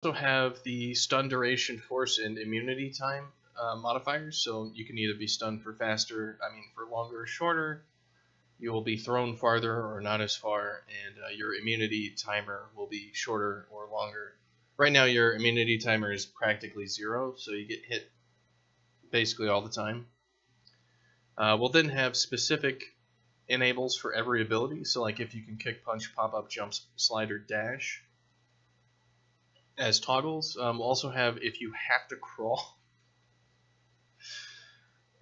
also have the stun duration, force, and immunity time modifiers. So you can either be stunned for faster, for longer or shorter. You will be thrown farther or not as far, and your immunity timer will be shorter or longer. Right now, your immunity timer is practically 0, so you get hit basically all the time. We'll then have specific enables for every ability. So like if you can kick, punch, pop up, jump, slide, or dash as toggles. We'll also have if you have to crawl.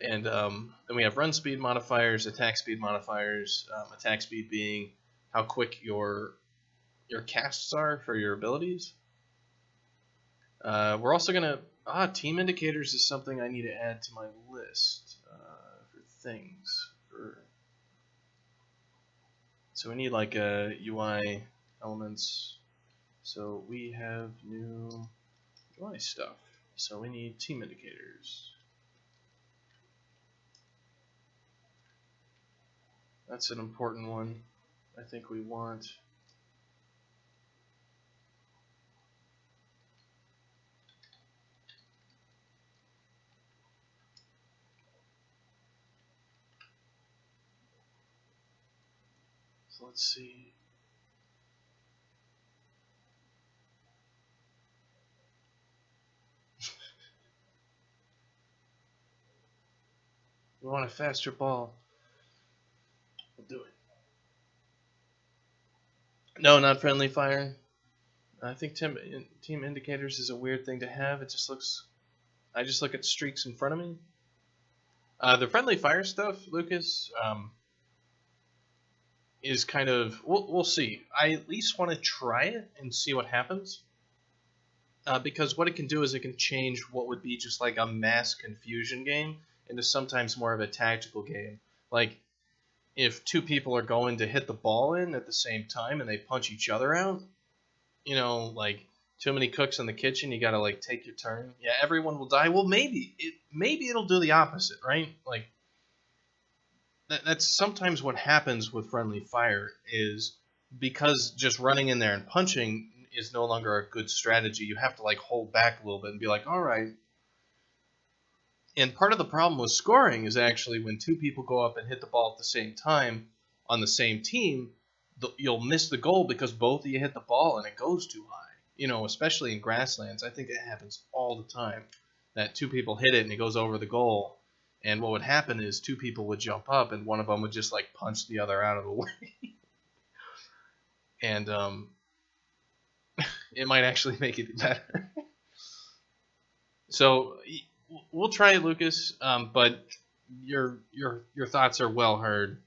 And then we have run speed modifiers, attack speed modifiers. Attack speed being how quick your casts are for your abilities. We're also gonna team indicators is something I need to add to my list for things. So we need like a UI elements. So we have new UI stuff. So we need team indicators. That's an important one. I think we want. So let's see. We want a faster ball. We'll do it. No, not friendly fire. I think team indicators is a weird thing to have. It just looks. I just look at streaks in front of me. The friendly fire stuff, Lucas, is kind of. We'll see. I at least want to try it and see what happens. Because what it can do is it can change what would be just like a mass confusion game into sometimes more of a tactical game. Like, if two people are going to hit the ball in at the same time and they punch each other out, like too many cooks in the kitchen, you gotta like take your turn. Yeah, everyone will die. Well, maybe it'll do the opposite, right? Like that's sometimes what happens with friendly fire is because just running in there and punching is no longer a good strategy. You have to like hold back a little bit and be like, all right. And part of the problem with scoring is actually when two people go up and hit the ball at the same time on the same team, you'll miss the goal because both of you hit the ball and it goes too high. Especially in grasslands, I think it happens all the time that two people hit it and it goes over the goal. And what would happen is two people would jump up and one of them would just like punch the other out of the way. And it might actually make it better. So we'll try it, Lucas, but your thoughts are well heard.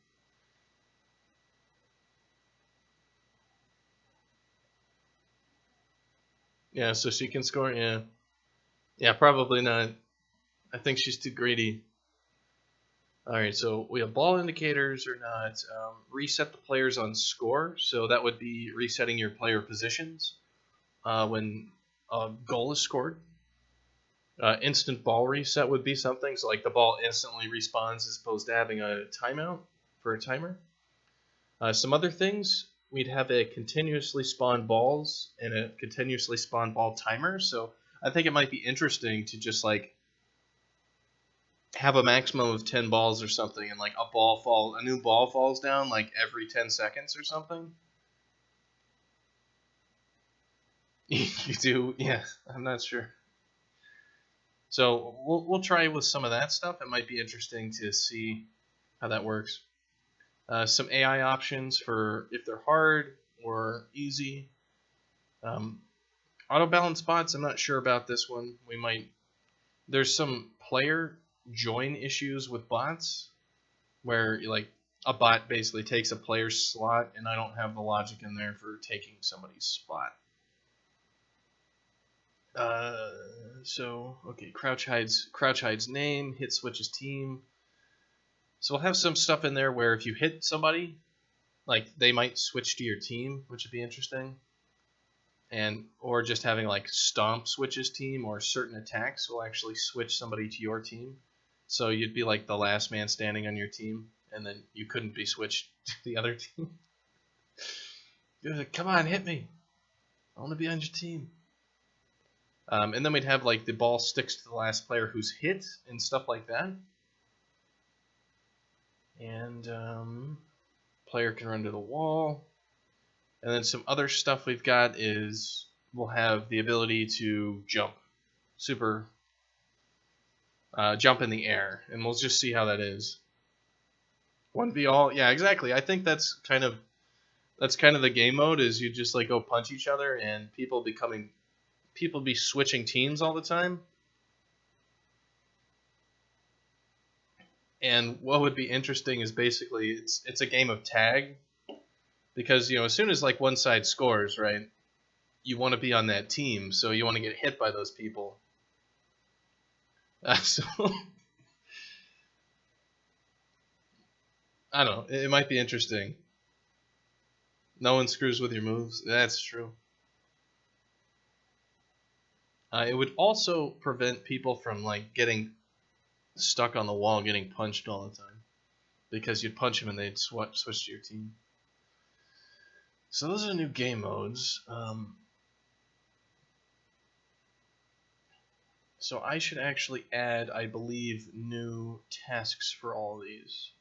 Yeah, so she can score. Yeah, probably not. I think she's too greedy. All right, so we have ball indicators or not. Reset the players on score, so that would be resetting your player positions when a goal is scored. Instant ball reset would be something, so like the ball instantly respawns as opposed to having a timeout for a timer. Some other things, we'd have a continuously spawn balls and a continuously spawn ball timer, so I think it might be interesting to just like have a maximum of 10 balls or something, and like a new ball falls down like every 10 seconds or something. You do? Yeah, I'm not sure. So we'll try with some of that stuff. It might be interesting to see how that works. Some AI options for if they're hard or easy. Auto balance bots, I'm not sure about this one. There's some player join issues with bots where like a bot basically takes a player's slot, and I don't have the logic in there for taking somebody's spot. So okay, crouch hides name, hit switches team. So we'll have some stuff in there where if you hit somebody, like they might switch to your team, which would be interesting. Or just having like stomp switches team, or certain attacks will actually switch somebody to your team. So you'd be like the last man standing on your team, and then you couldn't be switched to the other team. You're like, come on, hit me. I want to be on your team. And then we'd have like the ball sticks to the last player who's hit and stuff like that. And player can run to the wall. And then some other stuff we've got is we'll have the ability to jump, jump in the air, and we'll just see how that is. 1v all, yeah, exactly. I think that's kind of the game mode, is you just like go punch each other, and people be switching teams all the time. And what would be interesting is basically it's a game of tag, because as soon as like one side scores, right, you want to be on that team, so you want to get hit by those people. So I don't know. It might be interesting. No one screws with your moves. That's true. It would also prevent people from like getting stuck on the wall, getting punched all the time, because you'd punch them and they'd switch to your team. So those are new game modes. So I should actually add, I believe, new tasks for all of these.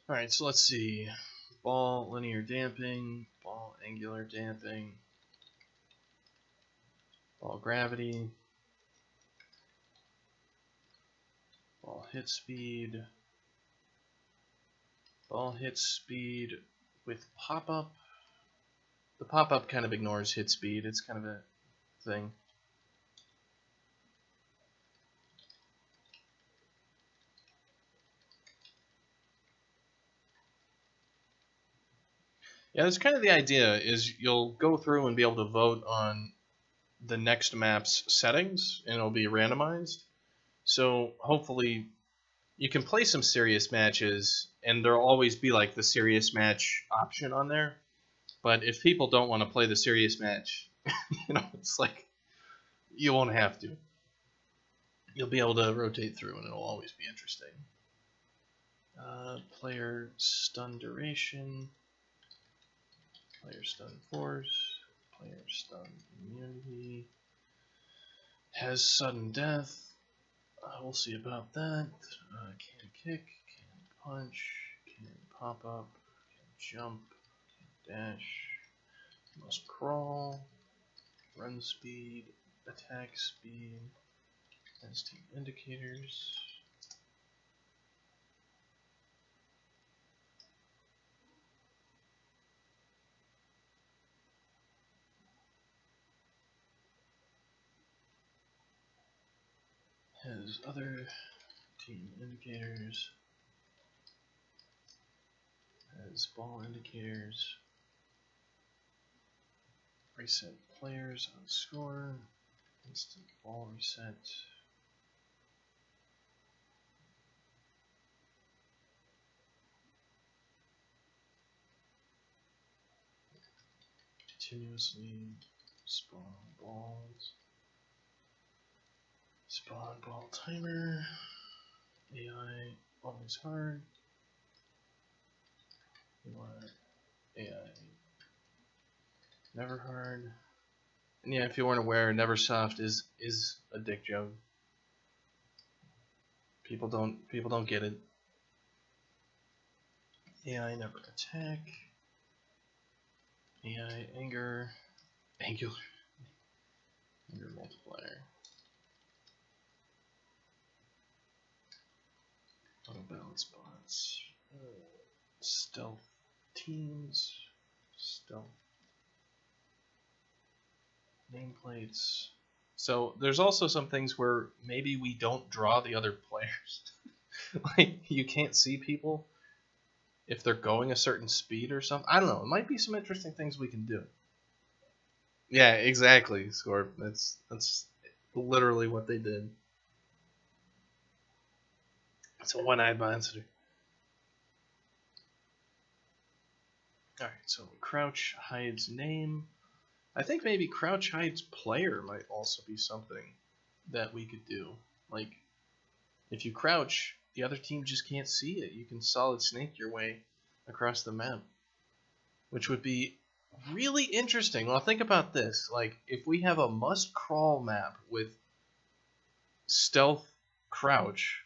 Alright, so let's see. Ball linear damping, ball angular damping, ball gravity, ball hit speed with pop-up. The pop-up kind of ignores hit speed, it's kind of a thing. Yeah, that's kind of the idea, is you'll go through and be able to vote on the next map's settings, and it'll be randomized. So hopefully you can play some serious matches, and there'll always be like the serious match option on there. But if people don't want to play the serious match, it's like you won't have to. You'll be able to rotate through, and it'll always be interesting. Player stun duration, player stun force, player stun immunity, has sudden death. We'll see about that. Can kick, can punch, can pop up, can jump, can dash, must crawl, run speed, attack speed, has team indicators. Has other team indicators, has ball indicators, reset players on score, instant ball reset, continuously spawn balls, spawn ball timer, AI always hard, you want AI never hard. And yeah, if you weren't aware, Neversoft is a dick joke. People don't get it. AI never attack. AI angular multiplier. Auto balance bots. Stealth teams. Stealth nameplates. So there's also some things where maybe we don't draw the other players. Like you can't see people if they're going a certain speed or something. I don't know. It might be some interesting things we can do. Yeah, exactly, Scorp. That's literally what they did. It's a one-eyed monster. Alright, so crouch hides name. I think maybe crouch hides player might also be something that we could do. Like, If you crouch, the other team just can't see it. You can solid snake your way across the map, which would be really interesting. Well, think about this. Like, if we have a must-crawl map with stealth crouch,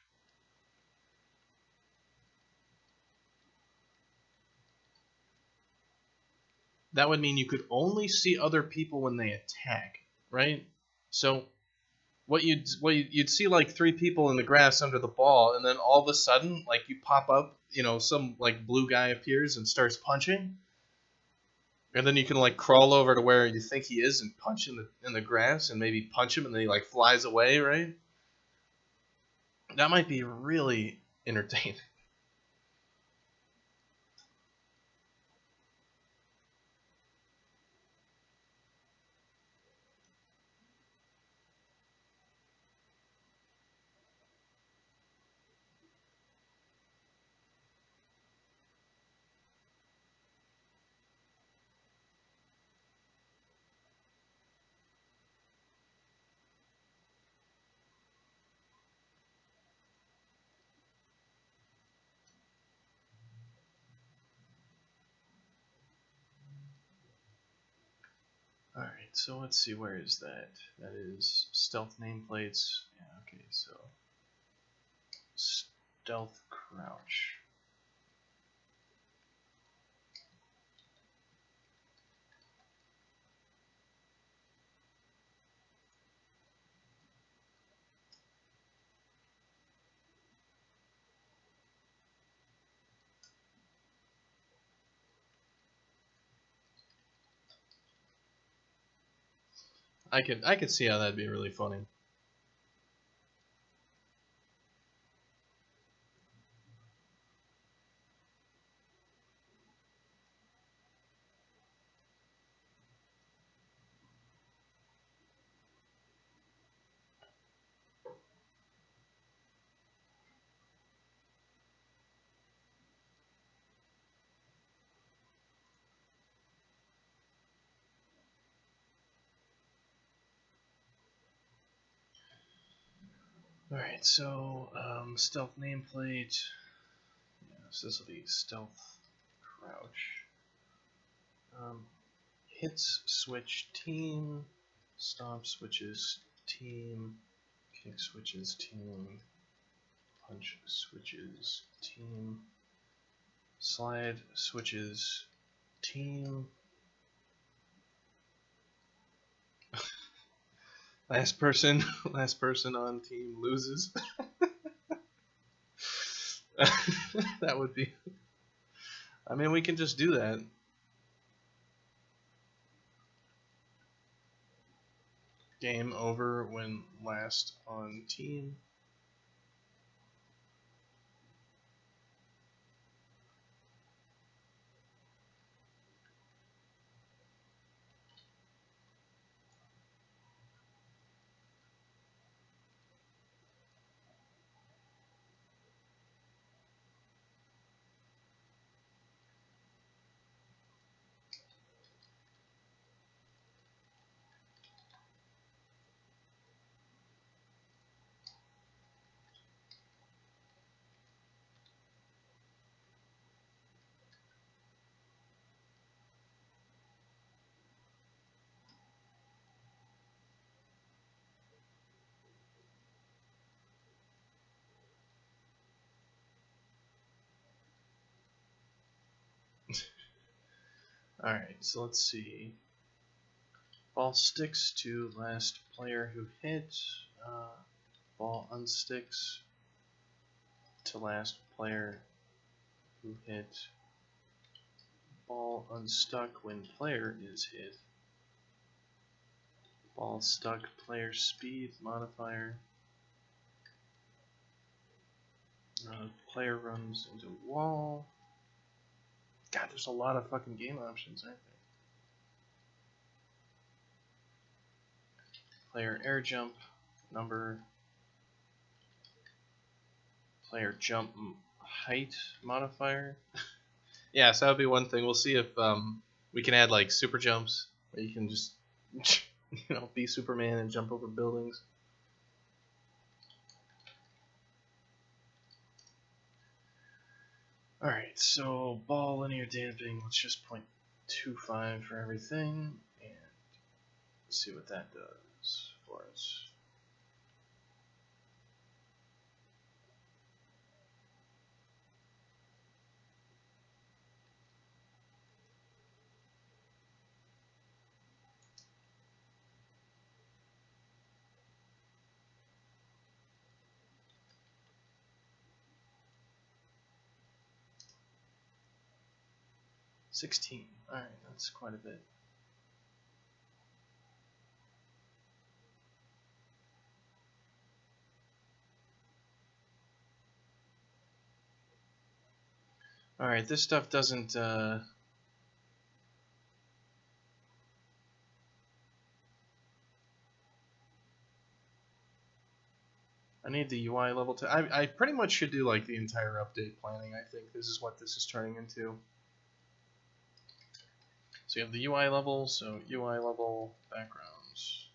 that would mean you could only see other people when they attack, right? So what you'd see like 3 people in the grass under the ball, and then all of a sudden, like, you pop up, you know, some like blue guy appears and starts punching, and then you can like crawl over to where you think he is and punch in the grass, and maybe punch him, and then he like flies away, right? That might be really entertaining. Alright, so let's see, where is that? That is stealth nameplates. Yeah, okay, so stealth crouch. I could see how that'd be really funny. Alright, so stealth nameplate. Yeah, so this will be stealth crouch. Hits switch team. Stomp switches team. Kick switches team. Punch switches team. Slide switches team. Last person on team loses. That would be. I mean, we can just do that. Game over when last on team. Alright, so let's see. Ball sticks to last player who hit. Ball unsticks to last player who hit. Ball unstuck when player is hit. Ball stuck player speed modifier. Player runs into wall. God, there's a lot of fucking game options, aren't there? Player air jump number. Player jump height modifier. Yeah, so that would be one thing. We'll see if we can add like super jumps, where you can just be Superman and jump over buildings. Alright, so ball linear damping, let's just 0.25 for everything, and see what that does for us. $16. Alright, that's quite a bit. Alright, this stuff doesn't, I need the UI level to... I pretty much should do like the entire update planning, I think. This is what this is turning into. So you have the UI level, so UI level backgrounds.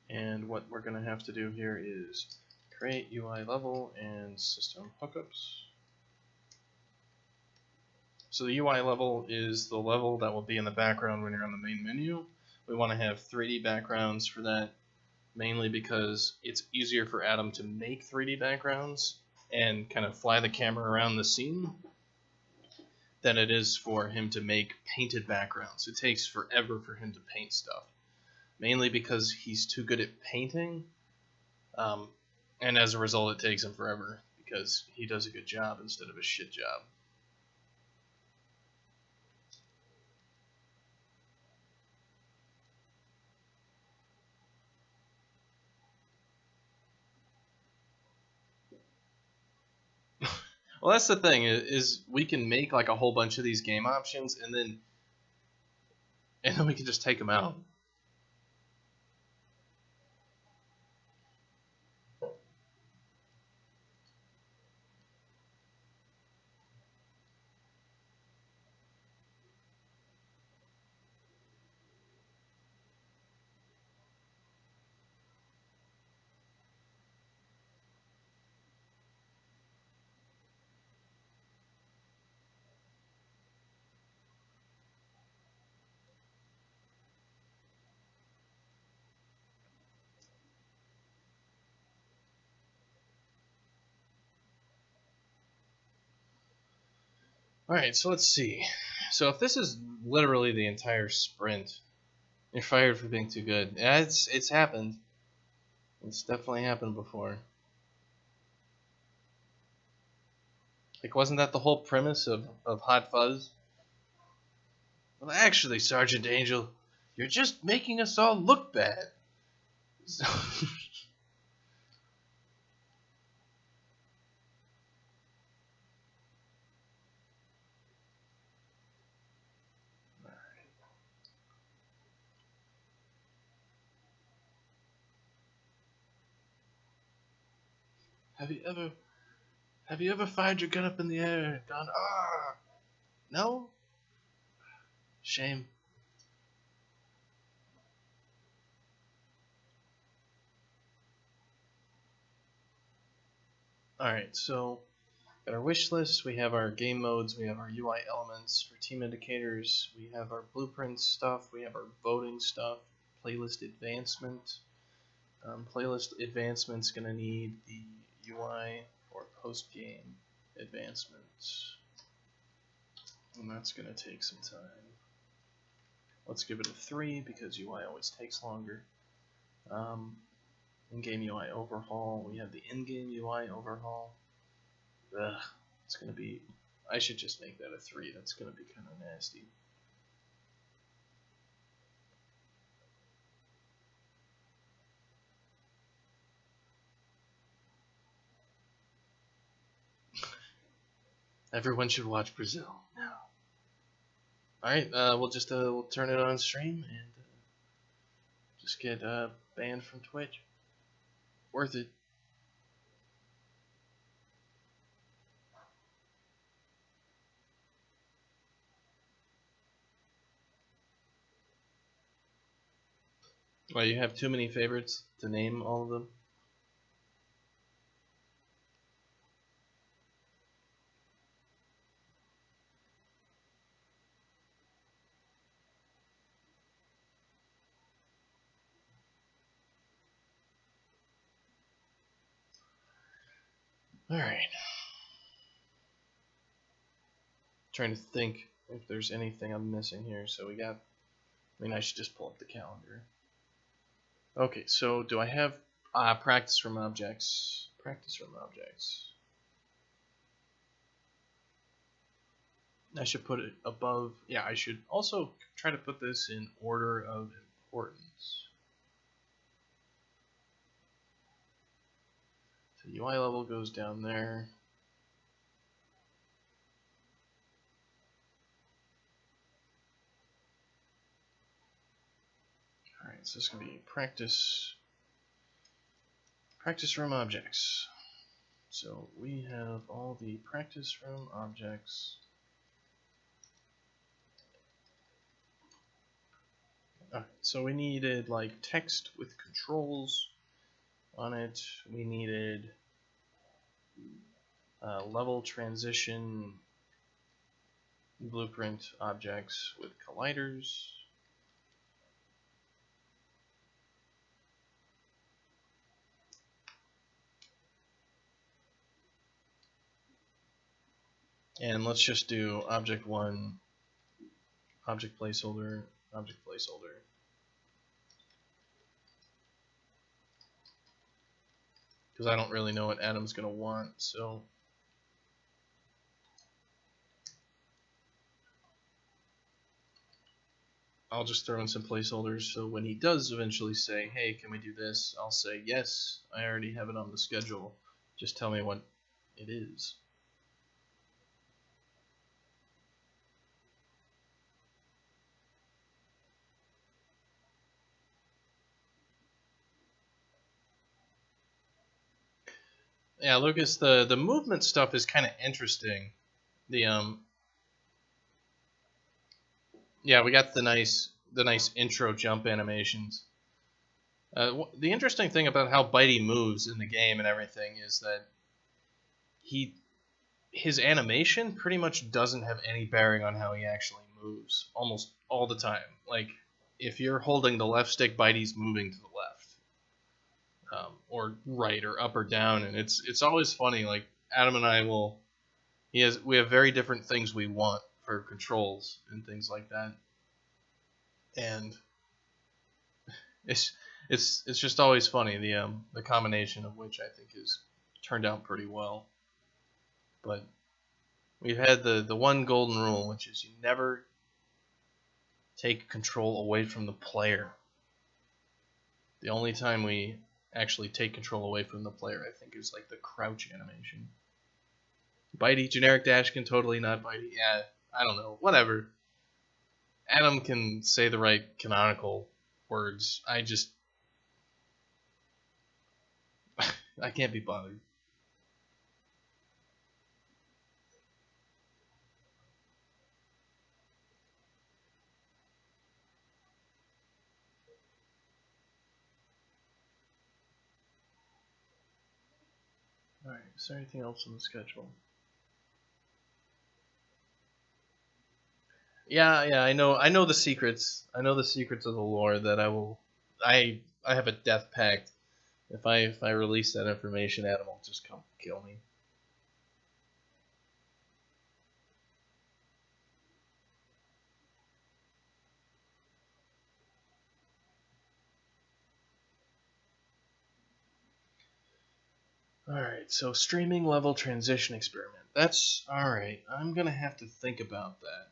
And what we're going to have to do here is create UI level and system hookups. So the UI level is the level that will be in the background when you're on the main menu. We want to have 3D backgrounds for that, mainly because it's easier for Adam to make 3D backgrounds and kind of fly the camera around the scene than it is for him to make painted backgrounds. It takes forever for him to paint stuff, mainly because he's too good at painting, and as a result it takes him forever because he does a good job instead of a shit job. Well, that's the thing, is we can make like a whole bunch of these game options and then we can just take them out. Alright, so let's see. So if this is literally the entire sprint, you're fired for being too good. Yeah, it's happened. It's definitely happened before. Like, wasn't that the whole premise of Hot Fuzz? Well, actually, Sergeant Angel, you're just making us all look bad. So Have you ever fired your gun up in the air and gone, ah? No? Shame. Alright, so got our wish list, we have our game modes, we have our UI elements for team indicators, we have our blueprint stuff, we have our voting stuff, playlist advancement. Playlist advancement's gonna need the UI or post-game advancements. And that's gonna take some time. Let's give it a 3 because UI always takes longer. In-game UI overhaul. We have the in-game UI overhaul. Ugh, it's gonna be. I should just make that a 3. That's gonna be kind of nasty. Everyone should watch Brazil now. All right, we'll turn it on stream and just get banned from Twitch. Worth it. Well, you have too many favorites to name all of them. Alright. Trying to think if there's anything I'm missing here. So we got... I mean, I should just pull up the calendar. Okay, so do I have practice from objects? Practice from objects. I should put it above. Yeah, I should also try to put this in order of importance. So UI level goes down there. Alright, so this is going to be practice room objects. So we have all the practice room objects. Alright, so we needed like text with controls on it. We needed level transition blueprint objects with colliders. And let's just do object 1, object placeholder, object placeholder. Because I don't really know what Adam's going to want, so I'll just throw in some placeholders, so when he does eventually say, hey, can we do this, I'll say, yes, I already have it on the schedule. Just tell me what it is. Yeah, Lucas, the movement stuff is kind of interesting. Yeah, we got the nice intro jump animations. The interesting thing about how Bitey moves in the game and everything is that his animation pretty much doesn't have any bearing on how he actually moves almost all the time. Like, if you're holding the left stick, Bitey's moving to the left, or right, or up or down, and it's always funny. Like, Adam and I we have very different things we want for controls and things like that, and it's just always funny the combination of which I think has turned out pretty well. But we've had the one golden rule, which is you never take control away from the player. The only time we actually take control away from the player, I think, is like the crouch animation. Bitey, generic Dashkin, totally not Bitey. Yeah, I don't know. Whatever. Adam can say the right canonical words. I can't be bothered. Alright, is there anything else on the schedule? Yeah, I know the secrets. I know the secrets of the lore that I have a death pact. If I release that information, Adam will just come kill me. Alright, so streaming level transition experiment. That's alright. I'm gonna have to think about that.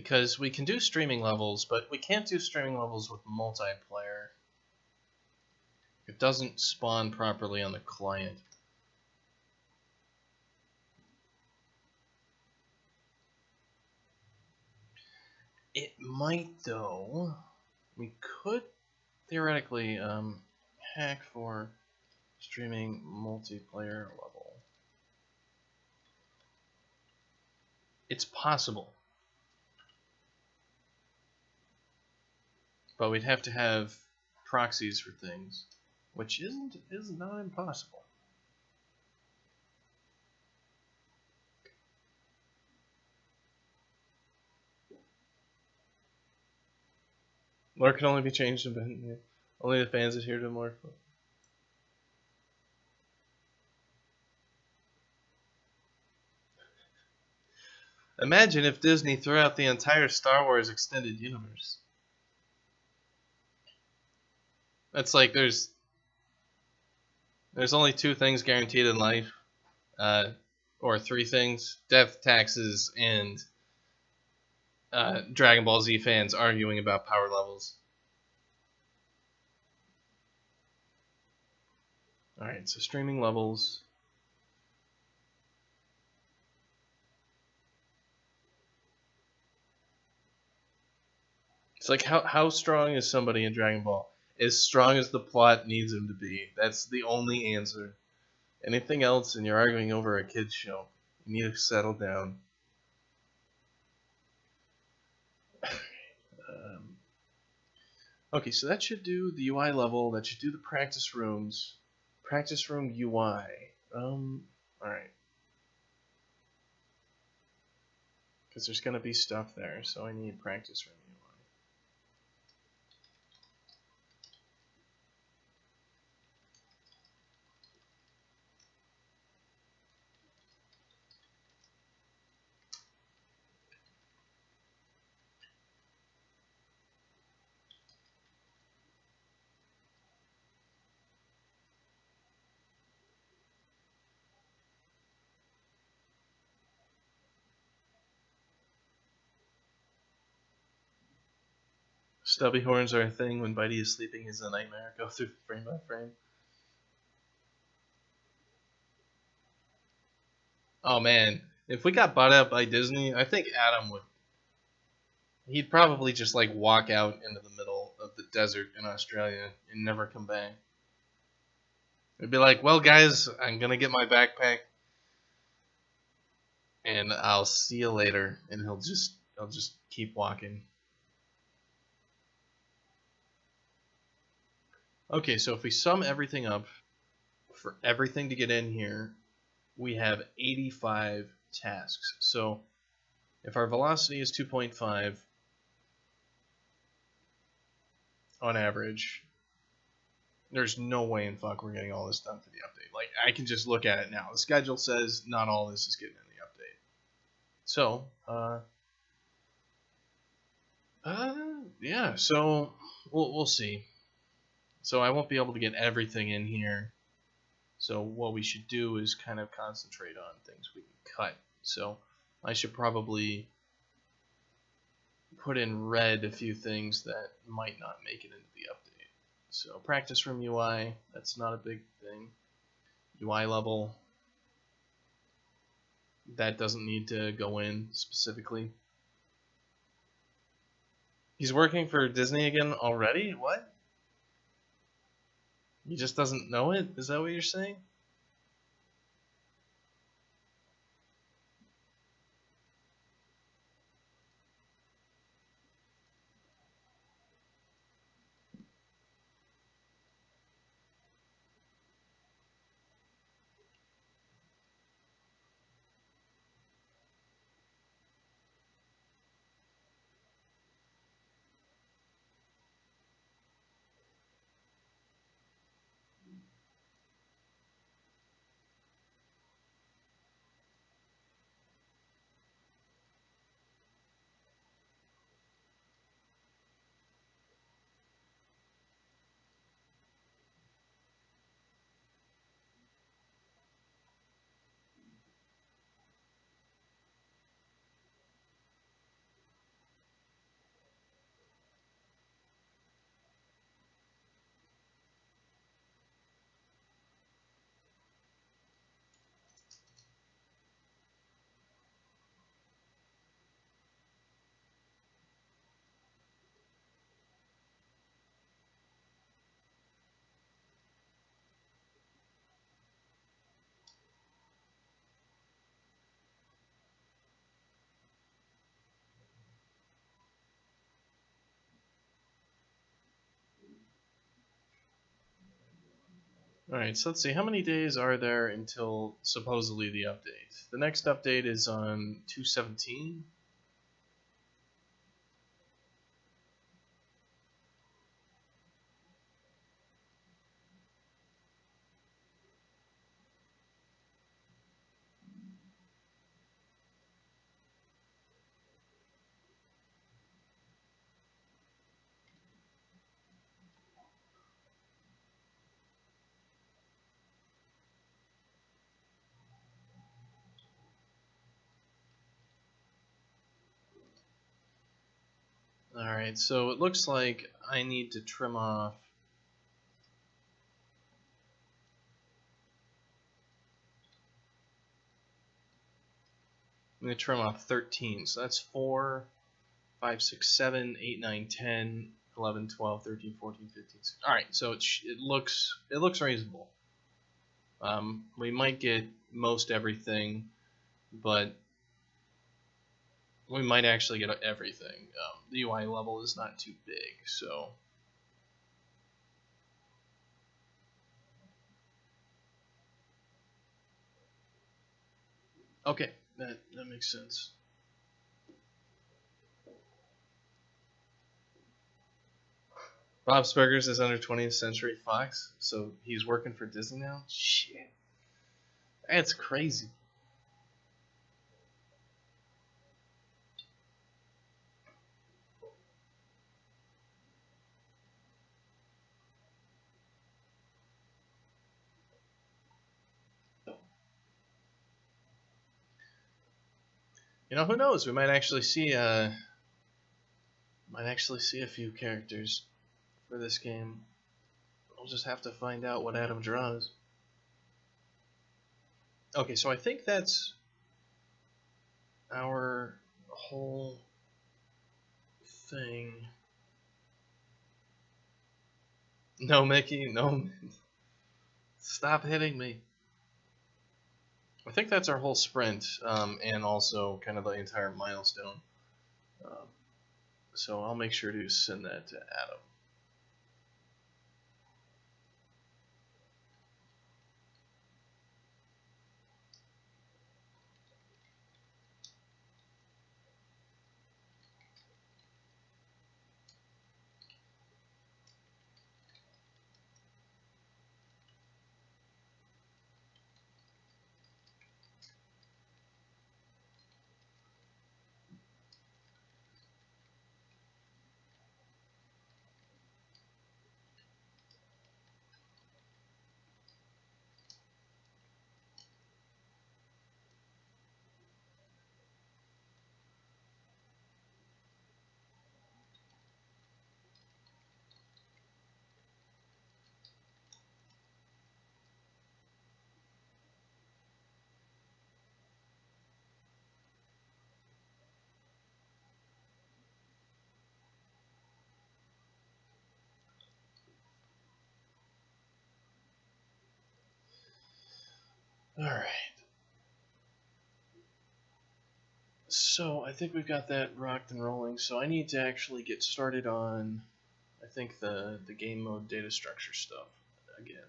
Because we can do streaming levels, but we can't do streaming levels with multiplayer. It doesn't spawn properly on the client. It might, though. We could theoretically hack for streaming multiplayer level. It's possible. But we'd have to have proxies for things, which is not impossible. Lore can only be changed in only the fans adhere to more. Imagine if Disney threw out the entire Star Wars extended universe. That's like there's only 2 things guaranteed in life, or 3 things: death, taxes, and Dragon Ball Z fans arguing about power levels. Alright, so streaming levels. It's like how strong is somebody in Dragon Ball? As strong as the plot needs him to be. That's the only answer. Anything else and you're arguing over a kid's show. You need to settle down. Okay, so that should do the UI level. That should do the practice rooms. Practice room UI. Alright. Because there's going to be stuff there, so I need practice room UI. Stubby horns are a thing. When Bitey is sleeping, is a nightmare. Go through frame by frame. Oh man, if we got bought out by Disney, I think Adam would. He'd probably just like walk out into the middle of the desert in Australia and never come back. It'd be like, well, guys, I'm gonna get my backpack, and I'll see you later. And he'll just keep walking. Okay, so if we sum everything up, for everything to get in here, we have 85 tasks. So if our velocity is 2.5 on average, there's no way in fuck we're getting all this done for the update. Like, I can just look at it now. The schedule says not all this is getting in the update. So, yeah, so we'll see. So I won't be able to get everything in here. So what we should do is kind of concentrate on things we can cut. So I should probably put in red a few things that might not make it into the update. So practice room UI, that's not a big thing. UI level, that doesn't need to go in specifically. He's working for Disney again already? What? He just doesn't know it? Is that what you're saying? Alright, so let's see. How many days are there until supposedly the update? The next update is on 2/17. Alright, so it looks like I need to trim off. I'm going to trim off 13. So that's 4, 5, 6, 7, 8, 9, 10, 11, 12, 13, 14, 15, 16. Alright, so it looks reasonable. We might get most everything, but we might actually get everything. The UI level is not too big, so. Okay, that makes sense. Bob's Burgers is under 20th Century Fox, so he's working for Disney now? Shit. That's crazy. You know, who knows? We might actually see a few characters for this game. We'll just have to find out what Adam draws. Okay, so I think that's our whole thing. No, Mickey, no. Stop hitting me. I think that's our whole sprint, and also kind of the entire milestone. So I'll make sure to send that to Adam. Alright. So I think we've got that rocked and rolling. So I need to actually get started on, I think, the game mode data structure stuff again.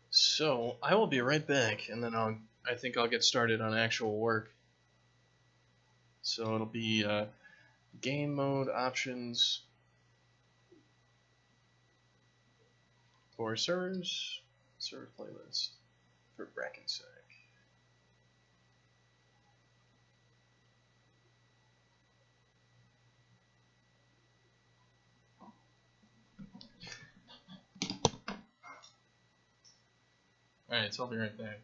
So I will be right back, and then I think I'll get started on actual work. So it'll be game mode options for servers, server playlist for Brackensec. Alright, so I'll be right back.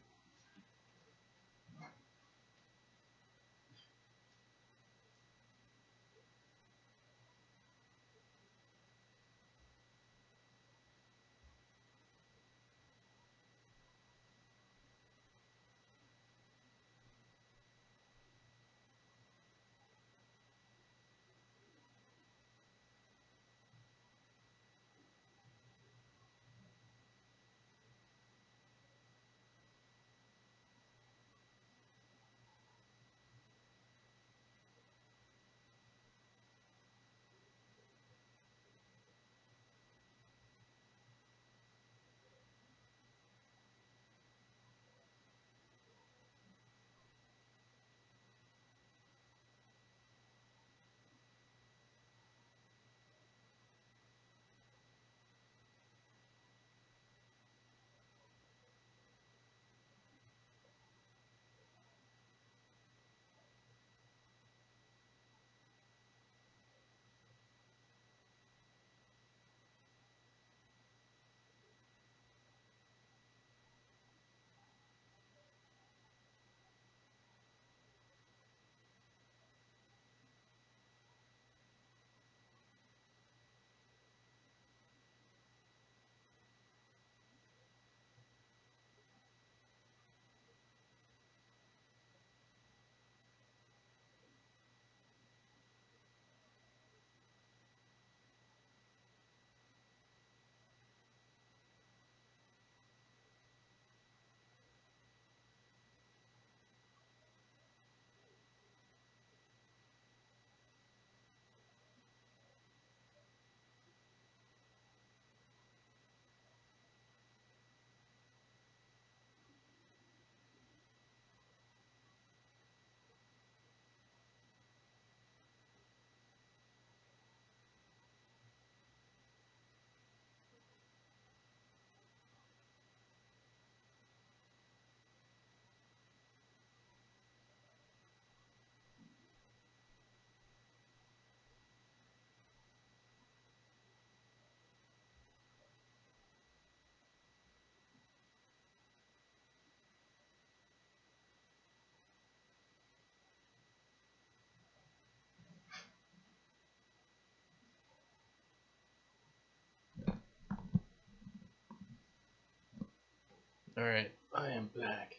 Alright, I am back.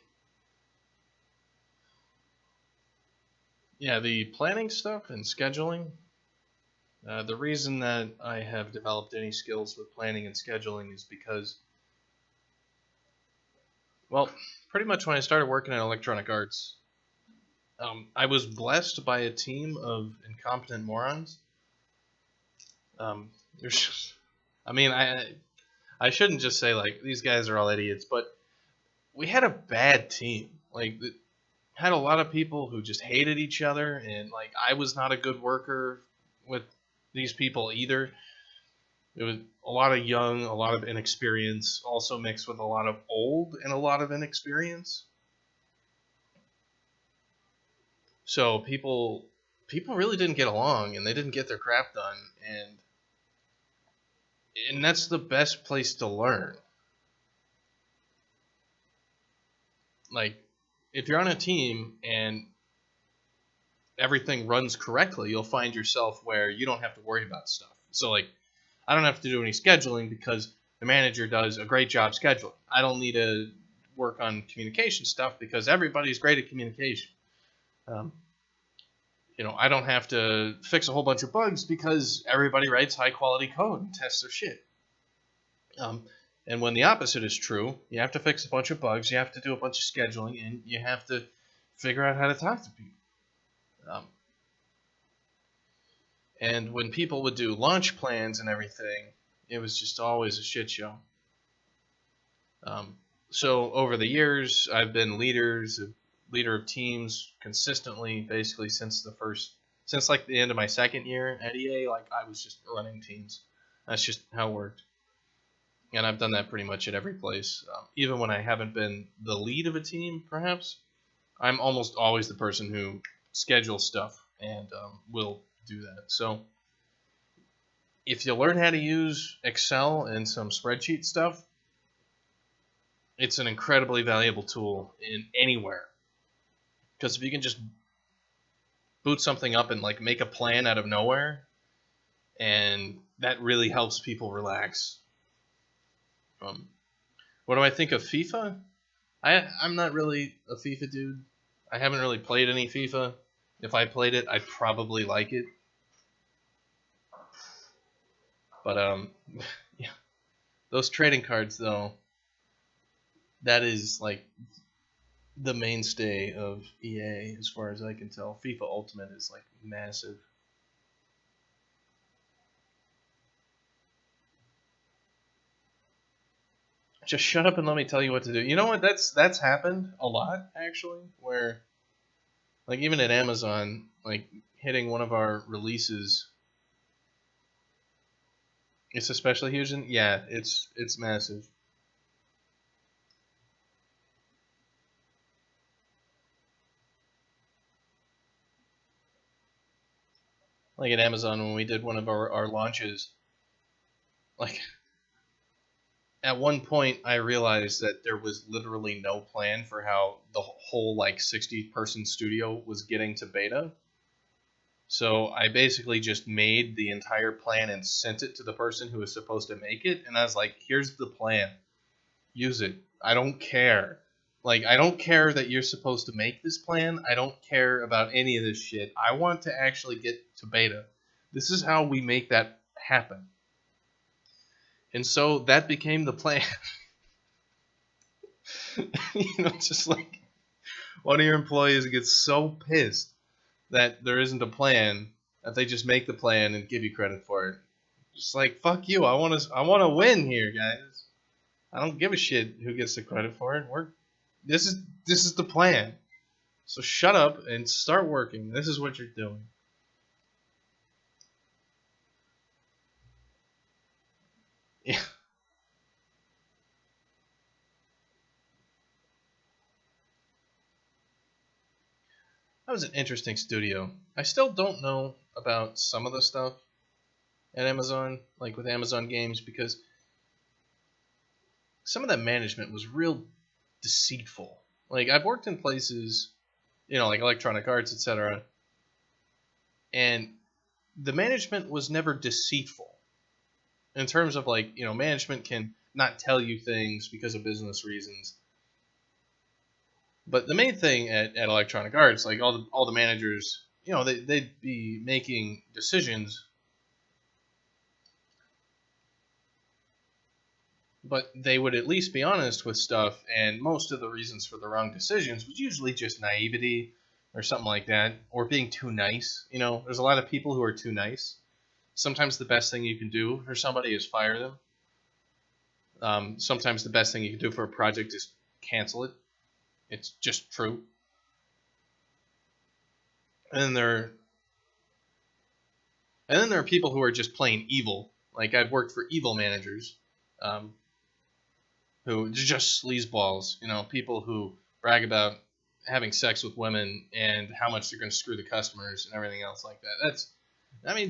Yeah, the planning stuff and scheduling. The reason that I have developed any skills with planning and scheduling is because, well, pretty much when I started working in electronic arts, I was blessed by a team of incompetent morons. There's, I mean, I shouldn't just say like these guys are all idiots, but we had a bad team. Like, had a lot of people who just hated each other, and like I was not a good worker with these people either. It was a lot of young, a lot of inexperience, also mixed with a lot of old and a lot of inexperience. So people really didn't get along, and they didn't get their crap done, and that's the best place to learn. Like, if you're on a team and everything runs correctly, you'll find yourself where you don't have to worry about stuff. So like, I don't have to do any scheduling because the manager does a great job scheduling. I don't need to work on communication stuff because everybody's great at communication. I don't have to fix a whole bunch of bugs because everybody writes high quality code and tests their shit. And when the opposite is true, you have to fix a bunch of bugs, you have to do a bunch of scheduling, and you have to figure out how to talk to people. And when people would do launch plans and everything, it was just always a shit show. So over the years, I've been leader of teams consistently, basically since like the end of my second year at EA. Like, I was just running teams. That's just how it worked. And I've done that pretty much at every place. Even when I haven't been the lead of a team, perhaps, I'm almost always the person who schedules stuff and will do that. So if you learn how to use Excel and some spreadsheet stuff, it's an incredibly valuable tool in anywhere. Because if you can just boot something up and like make a plan out of nowhere, and that really helps people relax. What do I think of FIFA? I'm not really a FIFA dude. I haven't really played any FIFA. If I played it, I'd probably like it. But yeah, those trading cards though, that is like the mainstay of EA as far as I can tell. FIFA Ultimate is like massive. Just shut up and let me tell you what to do. You know what? That's happened a lot actually, where like even at Amazon, like hitting one of our releases, it's especially huge. Yeah, it's massive. Like at Amazon when we did one of our launches, like at one point I realized that there was literally no plan for how the whole like 60-person studio was getting to beta. So I basically just made the entire plan and sent it to the person who was supposed to make it, and I was like, here's the plan. Use it. I don't care. Like, I don't care that you're supposed to make this plan. I don't care about any of this shit. I want to actually get to beta. This is how we make that happen. And so that became the plan. Just like one of your employees gets so pissed that there isn't a plan that they just make the plan and give you credit for it. Just like, fuck you. I want to win here, guys. I don't give a shit who gets the credit for it. This is the plan. So shut up and start working. This is what you're doing. Yeah. That was an interesting studio. I still don't know about some of the stuff at Amazon, like with Amazon games, because some of that management was real deceitful. Like, I've worked in places, like Electronic Arts, etc., and the management was never deceitful. In terms of, like, management can not tell you things because of business reasons, But the main thing at Electronic Arts, like all the managers, they'd be making decisions, but they would at least be honest with stuff, and most of the reasons for the wrong decisions was usually just naivety or something like that, or being too nice. There's a lot of people who are too nice. Sometimes the best thing you can do for somebody is fire them. Sometimes the best thing you can do for a project is cancel it. It's just true. And then there are people who are just plain evil. Like, I've worked for evil managers, who just sleazeballs. People who brag about having sex with women and how much they're going to screw the customers and everything else like that.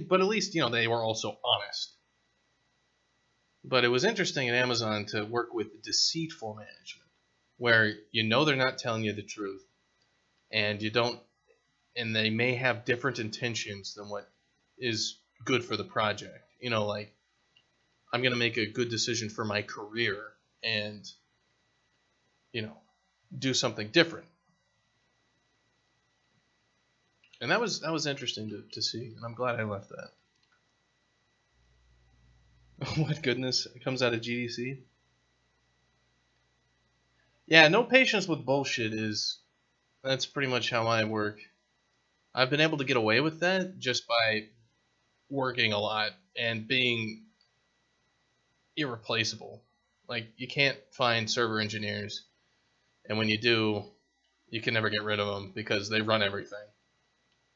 But at least they were also honest. But it was interesting at Amazon to work with deceitful management, where they're not telling you the truth, and they may have different intentions than what is good for the project. Like, I'm going to make a good decision for my career and, do something different. And that was interesting to see, and I'm glad I left that. What goodness comes out of GDC? Yeah, no patience with bullshit that's pretty much how I work. I've been able to get away with that just by working a lot and being irreplaceable. Like, you can't find server engineers, and when you do, you can never get rid of them because they run everything.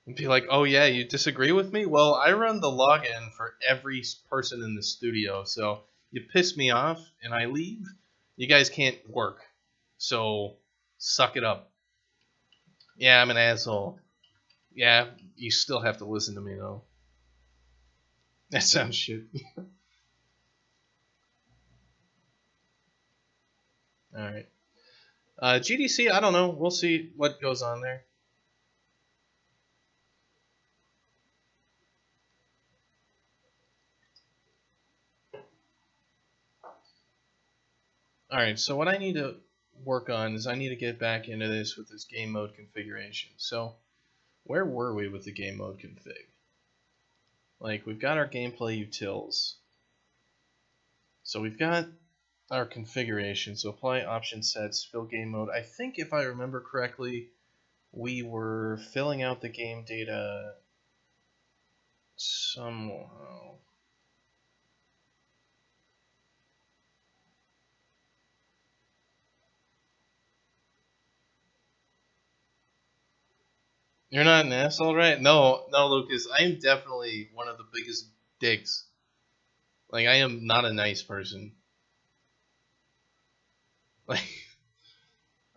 And be like, oh yeah, you disagree with me? Well, I run the login for every person in the studio, so you piss me off and I leave, you guys can't work. So, suck it up. Yeah, I'm an asshole. Yeah, you still have to listen to me, though. That sounds shit. Alright. GDC, I don't know. We'll see what goes on there. Alright, so what I need to work on is I need to get back into this with this game mode configuration. So, where were we with the game mode config? Like, we've got our gameplay utils. So we've got our configuration. So apply option sets, fill game mode. I think if I remember correctly, we were filling out the game data somehow. You're not an asshole, right? No, Lucas. I am definitely one of the biggest dicks. Like, I am not a nice person. Like,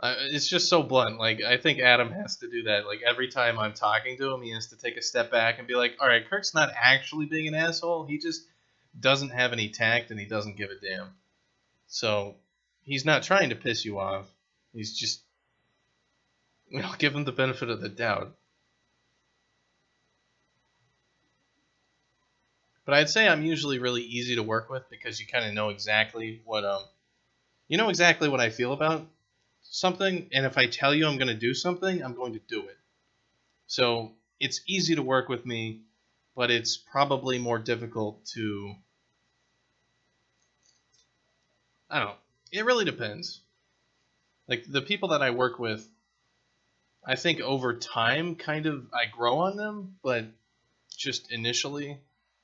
it's just so blunt. Like, I think Adam has to do that. Like, every time I'm talking to him, he has to take a step back and be like, all right, Kirk's not actually being an asshole. He just doesn't have any tact and he doesn't give a damn. So, he's not trying to piss you off. He's just, give him the benefit of the doubt. But I'd say I'm usually really easy to work with because you kind of know exactly what I feel about something, and if I tell you I'm going to do something, I'm going to do it. So it's easy to work with me, but it's probably more difficult to, I don't know. It really depends. Like, the people that I work with, I think over time kind of I grow on them, but just initially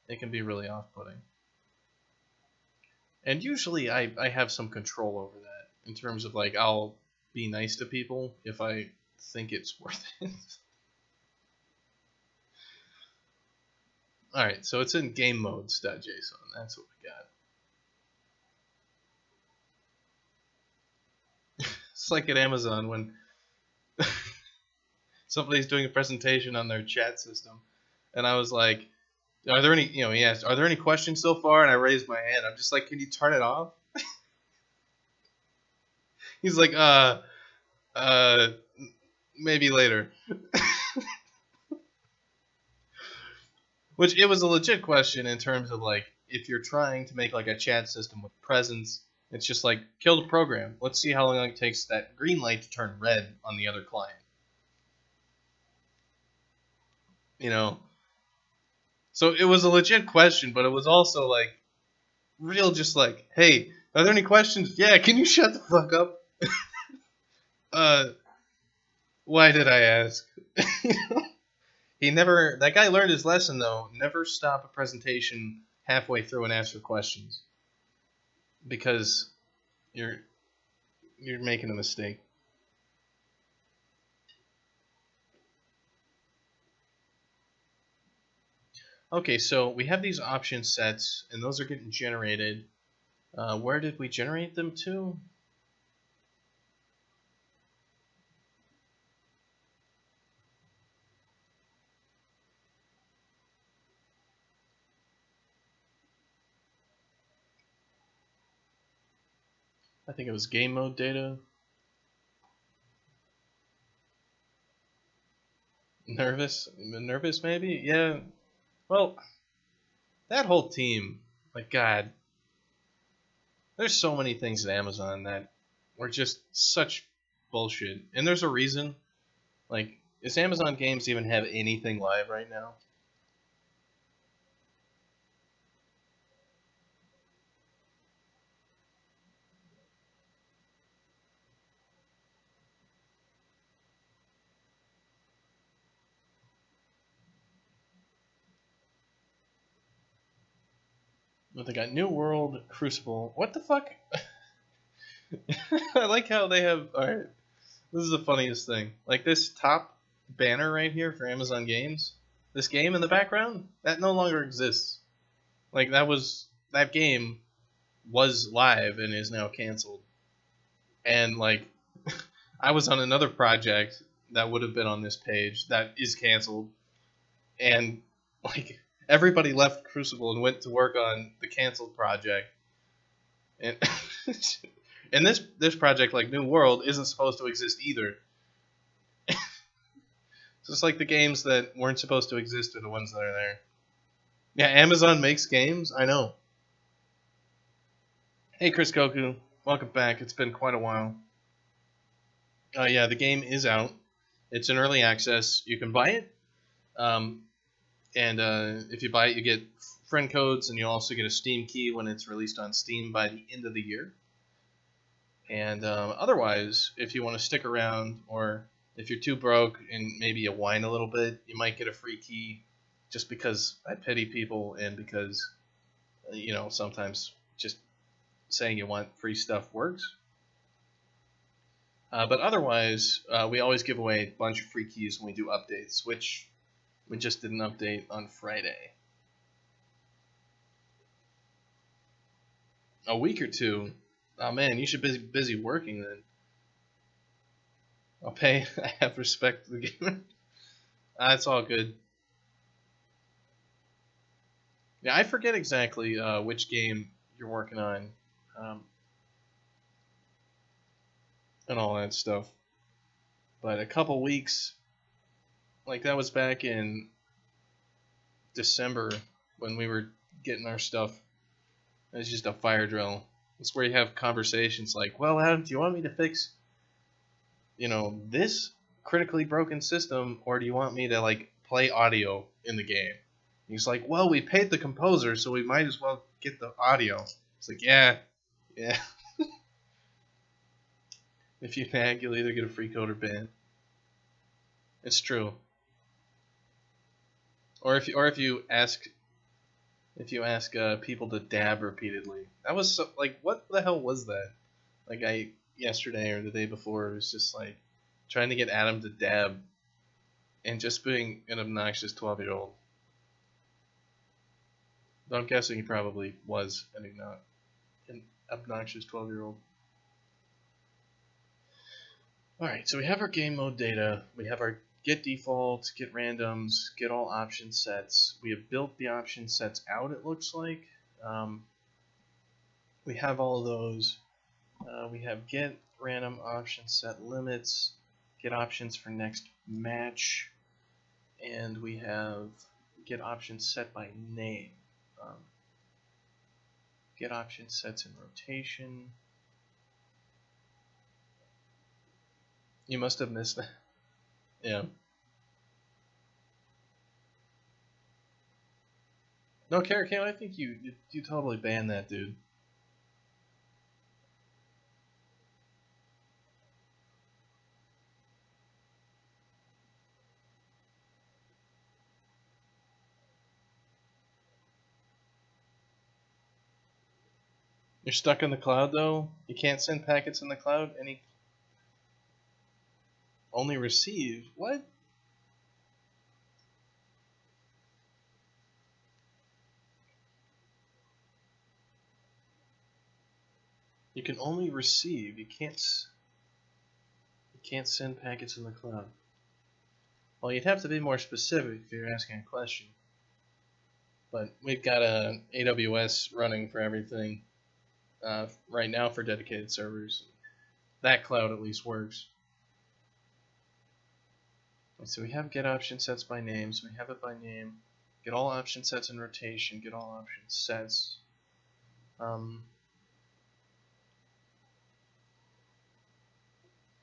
it can be really off-putting. And usually I have some control over that in terms of, like, I'll be nice to people if I think it's worth it. Alright, so it's in game modes.json. That's what we got. It's like at Amazon when somebody's doing a presentation on their chat system, and I was like, are there any, he asked, are there any questions so far? And I raised my hand. I'm just like, can you turn it off? He's like, maybe later. Which, it was a legit question in terms of, like, if you're trying to make, like, a chat system with presence It's just like, kill the program. Let's see how long it takes that green light to turn red on the other client. You know? So it was a legit question, but it was also like, real just like, hey, are there any questions? Yeah, can you shut the fuck up? Why did I ask? That guy learned his lesson though. Never stop a presentation halfway through and ask for questions. Because you're making a mistake. Okay, so we have these option sets, and those are getting generated. Where did we generate them to? I think it was game mode data. Nervous maybe? Yeah. Well, that whole team, like God, there's so many things at Amazon that were just such bullshit. And there's a reason. Like, does Amazon Games even have anything live right now? But they got New World, Crucible. What the fuck? I like how they have. Alright, this is the funniest thing. Like, this top banner right here for Amazon Games, this game in the background, that no longer exists. Like, that game was live and is now canceled. And, like, I was on another project that would have been on this page that is canceled. And, like, everybody left Crucible and went to work on the canceled project. And and this project, like New World, isn't supposed to exist either. Just like the games that weren't supposed to exist are the ones that are there. Yeah, Amazon makes games. I know. Hey, Chris Goku, welcome back. It's been quite a while. Yeah, the game is out. It's in early access. You can buy it. And if you buy it, you get friend codes, and you'll also get a Steam key when it's released on Steam by the end of the year. And otherwise, if you want to stick around, or if you're too broke and maybe you whine a little bit, you might get a free key, just because I pity people, and because, sometimes just saying you want free stuff works. But otherwise, we always give away a bunch of free keys when we do updates, which we just did an update on Friday. A week or two? Oh man, you should be busy working then. I'll pay. I have respect for the gamer. It's all good. Yeah, I forget exactly which game you're working on, and all that stuff. But a couple weeks, like that was back in December when we were getting our stuff. It was just a fire drill. It's where you have conversations like, well, Adam, do you want me to fix, this critically broken system, or do you want me to, like, play audio in the game? And he's like, well, we paid the composer, so we might as well get the audio. It's like, yeah. If you nag, you'll either get a free code or ban. It's true. Or if you ask people to dab repeatedly. That was so, like, what the hell was that? Like, yesterday or the day before, it was just like trying to get Adam to dab and just being an obnoxious 12-year-old. Though I'm guessing he probably was an obnoxious 12-year-old. Alright, so we have our game mode data. We have our get defaults, get randoms, get all option sets. We have built the option sets out, it looks like. We have all of those. We have get random option set limits, get options for next match, and we have get options set by name. Get option sets in rotation. You must have missed that. Yeah. No, Carrot Cam, I think you totally banned that dude. You're stuck in the cloud though. You can't send packets in the cloud. Only receive. What? You can only receive. You can't send packets in the cloud. Well, you'd have to be more specific if you're asking a question. But we've got a AWS running for everything right now for dedicated servers. That cloud at least works. So we have get option sets by name. So we have it by name. Get all option sets in rotation. Get all option sets.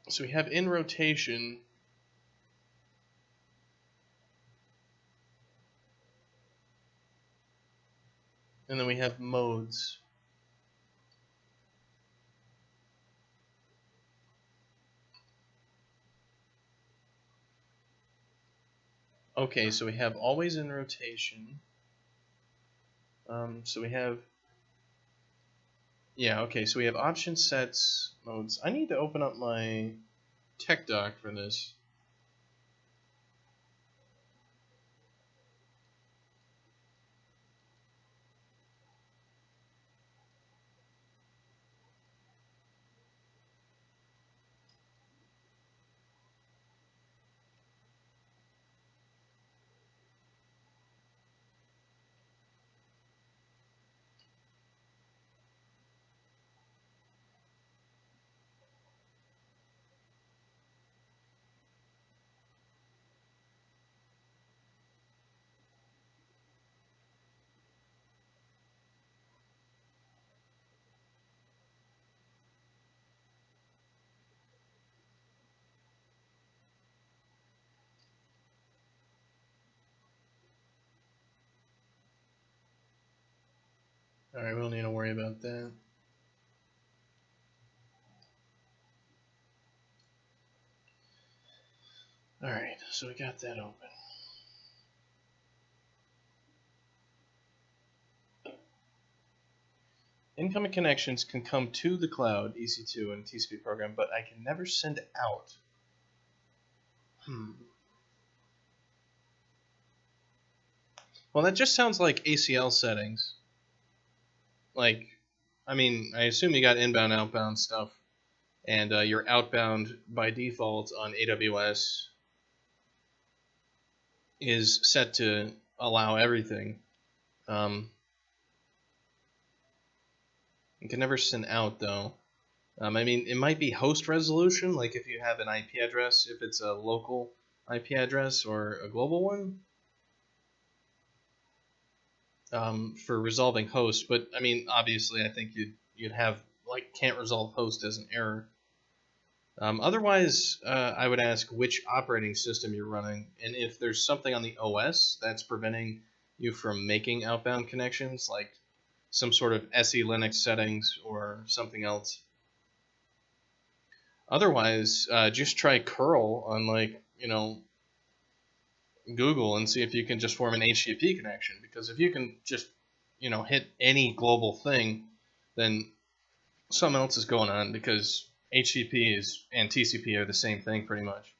So we have in rotation. And then we have modes. Okay, so we have always in rotation. So we have, yeah, okay, so we have option sets, modes. I need to open up my tech doc for this. Alright, we don't need to worry about that. Alright, so we got that open. Incoming connections can come to the cloud, EC2 and TCP program, but I can never send out. Well, that just sounds like ACL settings. Like, I mean, I assume you got inbound, outbound stuff, and your outbound by default on AWS is set to allow everything. You can never send out though. I mean, it might be host resolution, like if you have an IP address, if it's a local IP address or a global one, for resolving host. But I mean, obviously, I think you'd have like can't resolve host as an error. Otherwise, I would ask which operating system you're running, and if there's something on the OS that's preventing you from making outbound connections, like some sort of SE Linux settings or something else. Otherwise, just try curl on Google and see if you can just form an HTTP connection. Because if you can just hit any global thing, then something else is going on, because HTTP and TCP are the same thing pretty much.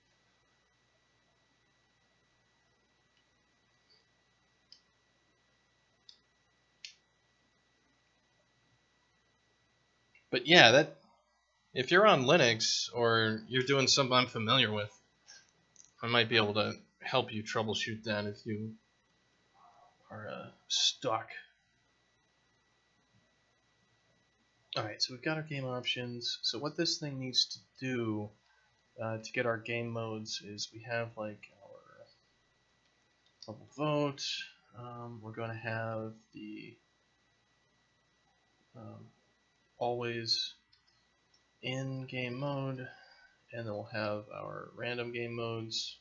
But yeah, if you're on Linux or you're doing something I'm familiar with, I might be able to help you troubleshoot that if you are stuck. Alright, so we've got our game options. So what this thing needs to do to get our game modes is we have like our level vote. We're going to have the always in game mode, and then we'll have our random game modes.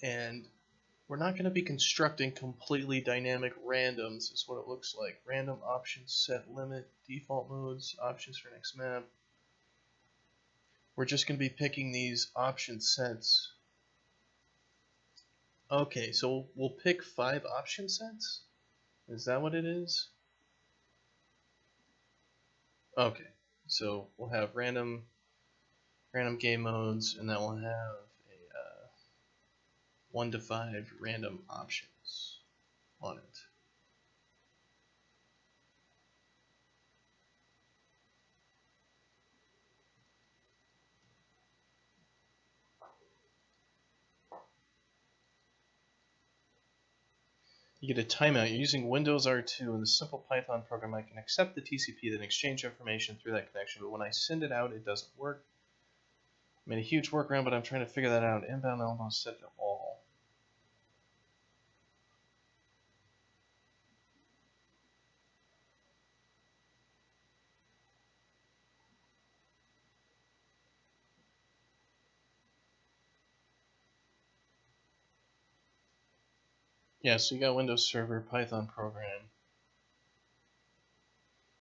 And we're not going to be constructing completely dynamic randoms, is what it looks like. Random options set limit, default modes, options for next map. We're just going to be picking these option sets. Okay, so we'll pick 5 option sets? Is that what it is? Okay, so we'll have random game modes, and then we'll have a 1 to 5 random options on it. You get a timeout. You're using Windows R2 in the simple Python program. I can accept the TCP, then exchange information through that connection, but when I send it out, it doesn't work. I made a huge workaround, but I'm trying to figure that out. Inbound almost set to all. Yeah, so you got Windows Server, Python program.